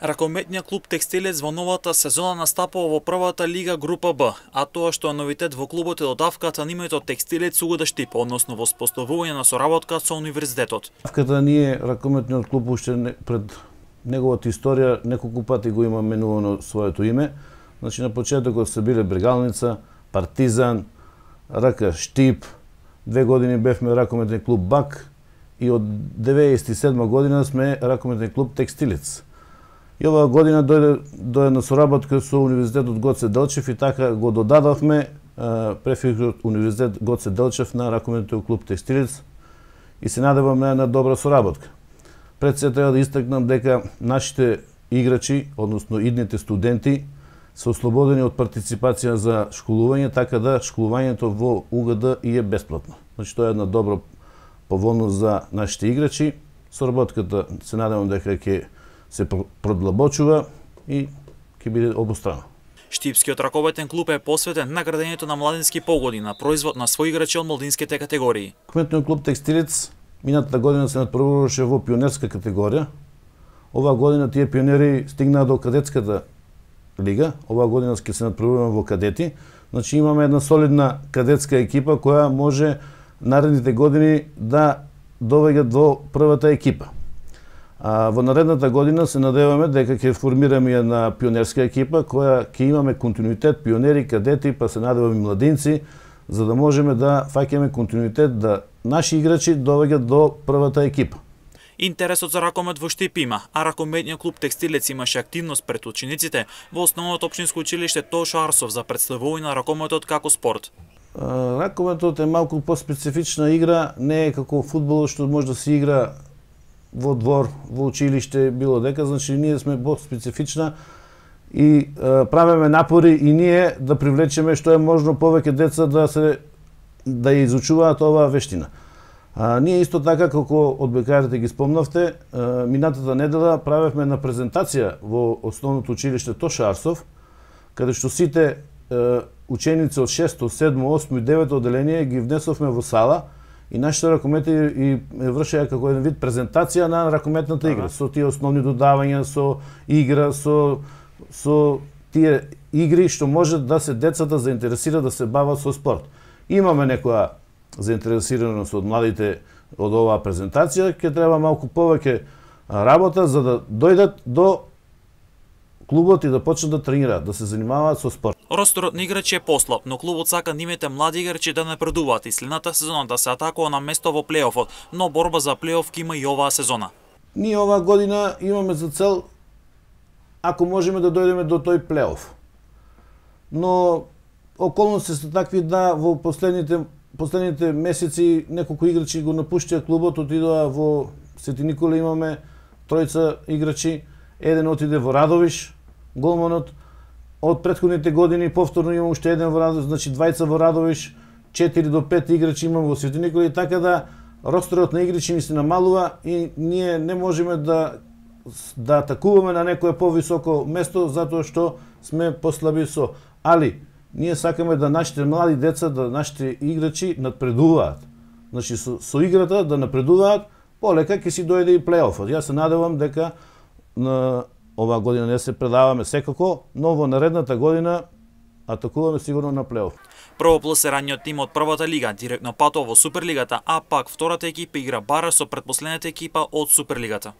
Ракометниот клуб Текстилец во новата сезона настапува во првата лига група Б, а тоа што е новитет во клубот е додавката на името Текстилец Угода Штип, односно воспоставување на соработка со универзитетот. Додавката ние ракометниот клуб уште пред неговата историја неколку пати го има менувано своето име. Значи на почетокот се биле Брегалница, Партизан, РК Штип, 2 години бевме ракометен клуб Бак и од 1997 година сме ракометен клуб Текстилец. И оваа година дојде на соработка со Универзитетот Гоце Делчев и така го додадовме префиксот Универзитет Гоце Делчев на ракометниот клуб Текстилец и се надевам на една добра соработка. Пред се треба да истакнам дека нашите играчи, односно идните студенти, се ослободени од партиципација за школување, така да школувањето во УГД и е бесплатно. Значи тоа е една добра поволност за нашите играчи. Соработката се надевам дека ќе се продлабочува и ќе биде обострано. Штипскиот ракометен клуб е посветен на градењето на младински погоди на производ на своји играчи од младинските категории. Ракометниот клуб Текстилец минатата година се надпреваруваше во пионерска категорија. Оваа година тие пионери стигнаа до кадетската лига. Оваа година ќе се надпреваруваме во кадети. Значи имаме една солидна кадетска екипа која може наредните години да довеѓа до првата екипа. Во наредната година се надеваме дека ќе формираме една пионерска екипа која ќе имаме континуитет пионери, кадети, па се надеваме младинци, за да можеме да фаќаме континуитет да наши играчи довеѓат до првата екипа. Интересот за ракомет во Штип има, а ракометниот клуб Текстилец имаше активност пред учениците во основното општинско училиште Тошо Арсов за представување на ракометот како спорт. Ракометот е малку поспецифична игра, не е како фудбалот што може да се игра во двор, во училиште, било дека, значи ние сме по-специфична и правиме напори и ние да привлечеме што е можно повеќе деца да изучуваат оваа вештина. Ние исто така, како од бекарите ги спомнавте, минатата недела правевме една презентација во основното училиште Тошо Арсов, каде што сите ученици од 6, 7, 8 и 9 одделение ги внесовме во сала и нашите ракомети и вршеа како еден вид презентација на ракометната игра, со тие основни додавања, со игра, со тие игри што може да се децата заинтересираат да се бават со спорт. Имаме некоја заинтересираност од младите од оваа презентација, ќе треба малку повеќе работа за да дојдат до клубот и да почнат да тренираат, да се занимаваат со спорт. Росторот на играчи е послаб, но клубот сака нивните млади играчи да напредуваат и следната сезона да се атакува на место во плейофот, но борба за плейоф ќе има и оваа сезона. Ние оваа година имаме за цел, ако можеме да дојдеме до тој плейоф. Но околности се такви да во последните месеци неколку играчи го напуштија клубот, отидоа во Свети Никола, имаме тројца играчи, еден отиде во Радовиш, голманот. Од претходните години повторно имам уште еден во Радовиш, значи двајца во Радовиш, 4 до 5 играчи имам во Свети Никола и така да росторот на играчи ни се намалува и ние не можеме да атакуваме на некое повисоко место затоа што сме послаби со. Али ние сакаме да нашите млади деца, да нашите играчи надпредуваат. Значи со играта да напредуваат, полека ќе си дојде и плейофот. Јас се надевам дека на оваа година не се предаваме секако, но во наредната година атакуваме сигурно на плейоф. Првопласираниот тим од првата лига директно патува во Суперлигата, а пак втората екипа игра бара со претпоследната екипа од Суперлигата.